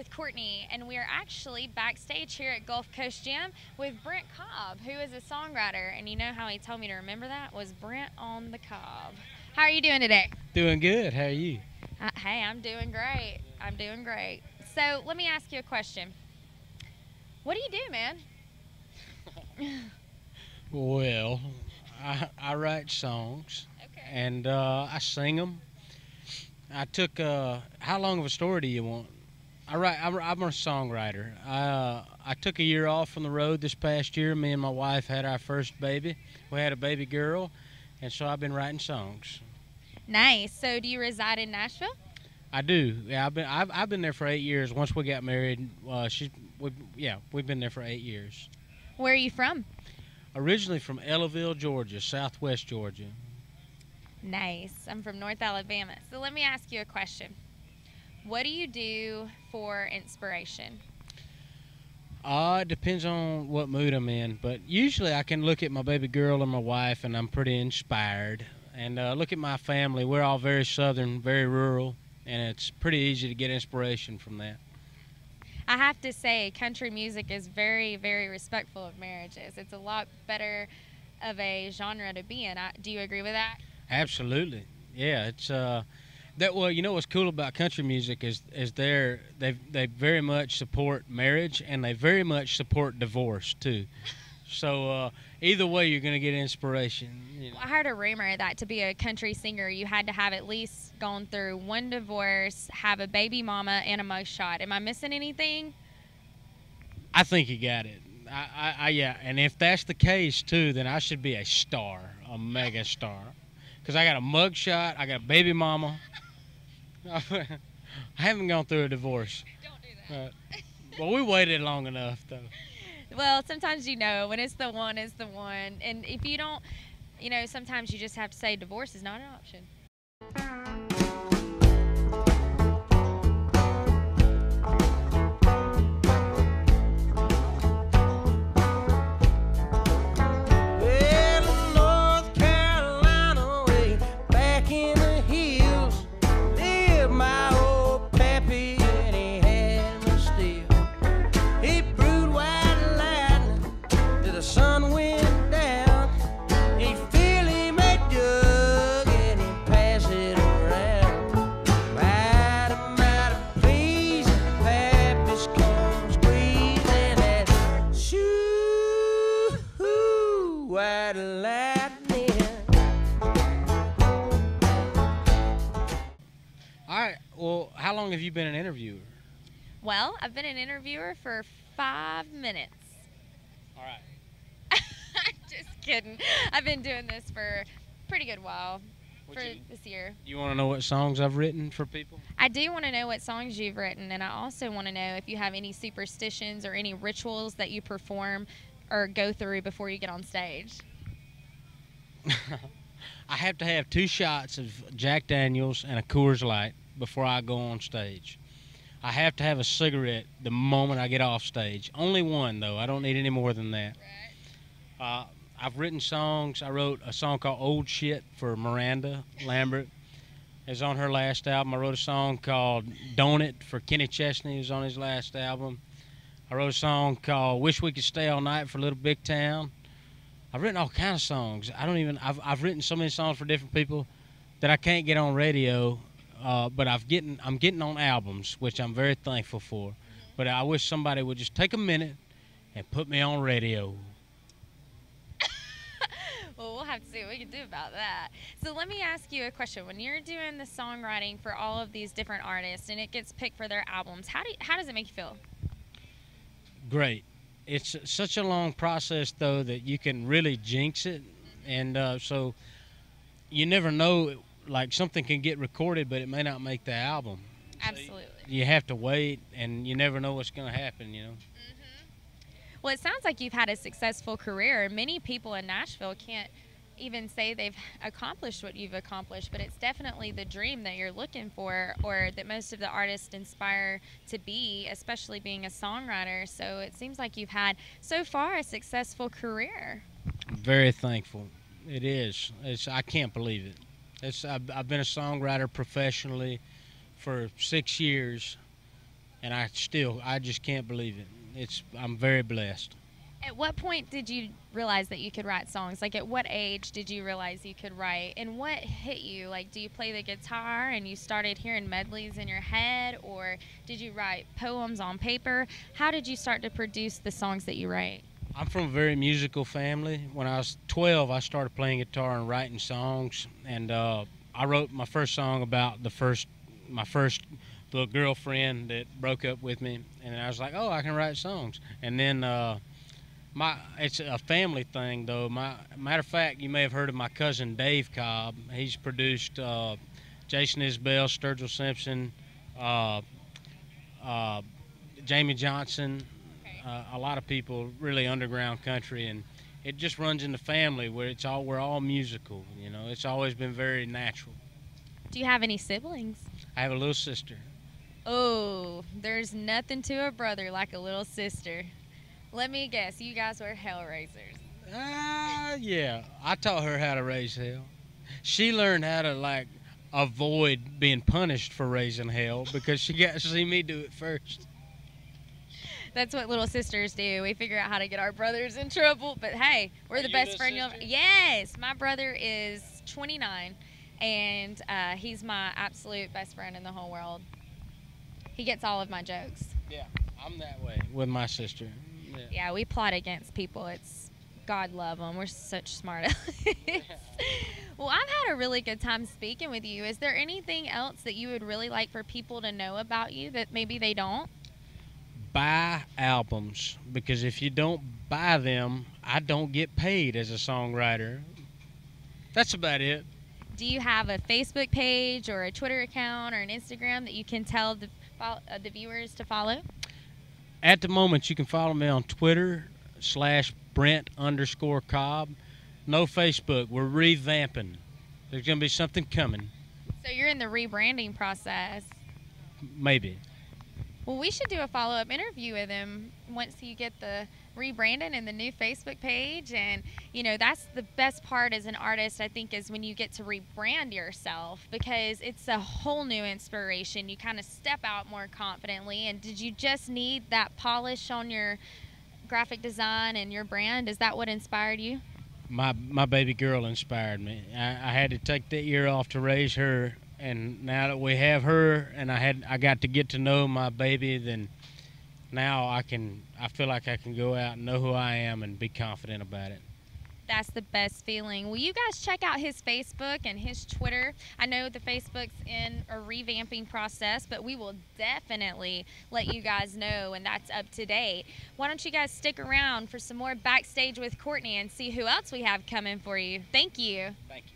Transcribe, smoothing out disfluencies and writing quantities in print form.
with Courtney, and we are actually backstage here at Gulf Coast Gym with Brent Cobb, who is a songwriter. And you know how he told me to remember that was Brent on the Cobb. How are you doing today? Doing good. How are you? Hey, I'm doing great. I'm doing great. So let me ask you a question. What do you do, man? Well, I write songs, Okay. and I sing them. I took how long of a story do you want? I'm a songwriter. I took a year off from the road this past year. Me and my wife had our first baby. We had a baby girl, and so I've been writing songs. Nice. So do you reside in Nashville? I do. Yeah, I've been there for 8 years. Once we got married, we've been there for 8 years. Where are you from? Originally from Ellaville, Georgia, Southwest Georgia. Nice. I'm from North Alabama. So let me ask you a question. What do you do for inspiration? It depends on what mood I'm in, but usually I can look at my baby girl and my wife, and I'm pretty inspired. And look at my family. We're all very southern, very rural, and it's pretty easy to get inspiration from that. I have to say, country music is very, very respectful of marriages. It's a lot better of a genre to be in. Do you agree with that? Absolutely. Yeah, it's well, you know what's cool about country music is they very much support marriage, and they very much support divorce too. So either way, you're going to get inspiration. You know. Well, I heard a rumor that to be a country singer, you had to have at least gone through one divorce, have a baby mama, and a mugshot. Am I missing anything? I think you got it. Yeah, and if that's the case too, then I should be a star, a mega star. Because I got a mugshot, I got a baby mama. I haven't gone through a divorce. Don't do that. Well, we waited long enough, though. Well, sometimes you know when it's the one, it's the one. And if you don't, sometimes you just have to say divorce is not an option. Well, how long have you been an interviewer? Well, I've been an interviewer for 5 minutes. All right. Just kidding. I've been doing this for a pretty good while this year. You want to know what songs I've written for people? I do want to know what songs you've written, and I also want to know if you have any superstitions or any rituals that you perform or go through before you get on stage. I have to have 2 shots of Jack Daniels and a Coors Light before I go on stage. I have to have a cigarette the moment I get off stage. Only one, though. I don't need any more than that. Right. I've written songs. I wrote a song called Old Shit for Miranda Lambert. It's on her last album. I wrote a song called Don't It for Kenny Chesney. It was on his last album. I wrote a song called Wish We Could Stay All Night for Little Big Town. I've written all kinds of songs. I've written so many songs for different people that I can't get on radio. But I'm getting on albums, which I'm very thankful for. Mm-hmm. But I wish somebody would just take a minute and put me on radio. Well, we'll have to see what we can do about that. So let me ask you a question. When you're doing the songwriting for all of these different artists and it gets picked for their albums, how does it make you feel? Great. It's such a long process, though, that you can really jinx it. And so you never know. Like, something can get recorded, but it may not make the album. Absolutely. So you have to wait, and you never know what's going to happen, you know. Mm-hmm. Well, it sounds like you've had a successful career. Many people in Nashville can't even say they've accomplished what you've accomplished, but it's definitely the dream that you're looking for, or that most of the artists inspire to be, especially being a songwriter. So it seems like you've had, so far, a successful career. I'm very thankful. It is. I can't believe it. I've been a songwriter professionally for 6 years, and I just can't believe it. I'm very blessed. At what point did you realize that you could write songs? Like, at what age did you realize you could write? And what hit you? Like, do you play the guitar and you started hearing medleys in your head? Or did you write poems on paper? How did you start to produce the songs that you write? I'm from a very musical family. When I was 12, I started playing guitar and writing songs. And I wrote my first song about my first little girlfriend that broke up with me. And I was like, oh, I can write songs. And then it's a family thing, though. Matter of fact, you may have heard of my cousin Dave Cobb. He's produced Jason Isbell, Sturgill Simpson, Jamie Johnson, a lot of people, really underground country, and it just runs in the family where we're all musical. You know, it's always been very natural. Do you have any siblings? I have a little sister. Oh, there's nothing to a brother like a little sister. Let me guess, you guys were hellraisers. Yeah. I taught her how to raise hell. She learned how to, avoid being punished for raising hell because she got to see me do it first. That's what little sisters do. We figure out how to get our brothers in trouble. But hey, we're the best friend you'll ever. Yes, my brother is 29, and he's my absolute best friend in the whole world. He gets all of my jokes. Yeah, I'm that way with my sister. Yeah, we plot against people. It's God love them. We're such smart. Well, I've had a really good time speaking with you. Is there anything else that you would really like for people to know about you that maybe they don't? Buy albums, because if you don't buy them, I don't get paid as a songwriter. That's about it. Do you have a Facebook page or a Twitter account or an Instagram that you can tell the viewers to follow? At the moment, you can follow me on Twitter /Brent_Cobb. No Facebook. We're revamping. There's going to be something coming. So you're in the rebranding process. Maybe. Well, we should do a follow-up interview with him once you get the rebranding and the new Facebook page. And, you know, that's the best part as an artist, I think, is when you get to rebrand yourself, because it's a whole new inspiration. You kind of step out more confidently. And did you just need that polish on your graphic design and your brand? Is that what inspired you? My baby girl inspired me. I had to take that year off to raise her. And now that we have her, and I got to get to know my baby, then now I feel like I can go out and know who I am and be confident about it. That's the best feeling. Will you guys check out his Facebook and his Twitter? I know the Facebook's in a revamping process, but we will definitely let you guys know, and that's up to date. Why don't you guys stick around for some more Backstage with Cortni and see who else we have coming for you. Thank you. Thank you.